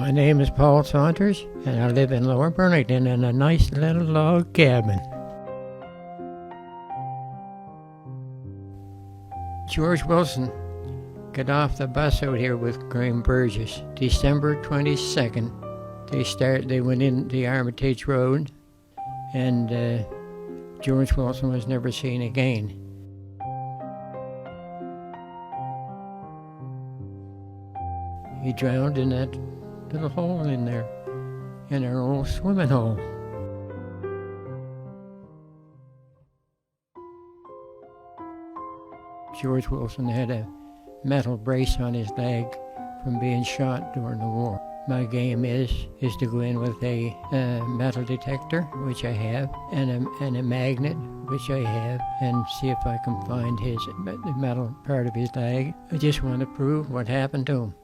My name is Paul Saunders, and I live in Lower Burlington in a nice little log cabin. George Wilson got off the bus out here with Graham Burgess, December 22nd. They went in the Armitage Road, and George Wilson was never seen again. He drowned in that little hole in there, in our old swimming hole. George Wilson had a metal brace on his leg from being shot during the war. My game is to go in with a metal detector, which I have, and a magnet, which I have, and see if I can find the metal part of his leg. I just want to prove what happened to him.